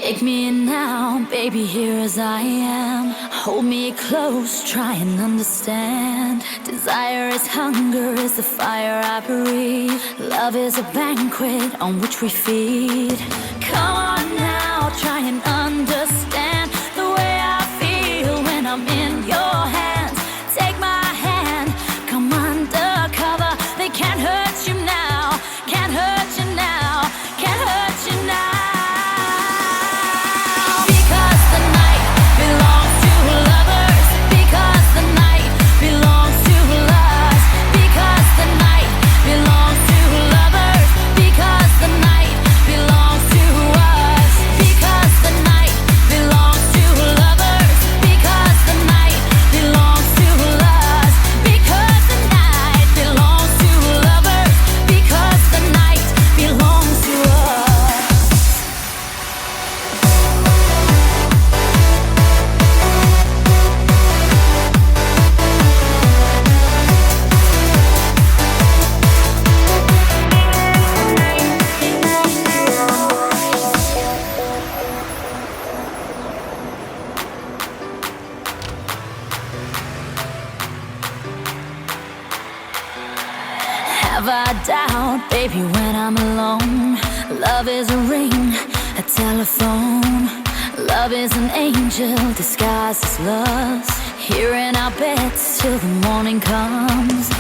Take me in now, baby, here as I am. Hold me close, try and understand. Desire is hunger, is the fire I breathe. Love is a banquet on which we feed. Come on now, try and understand the way I feel when I'm in your hands. Take my hand, come undercover. They can't hurt you now, can't hurt you now, can't hurt you now. Have I doubt, baby, when I'm alone? Love is a ring, a telephone. Love is an angel disguised as lust. Here in our beds till the morning comes.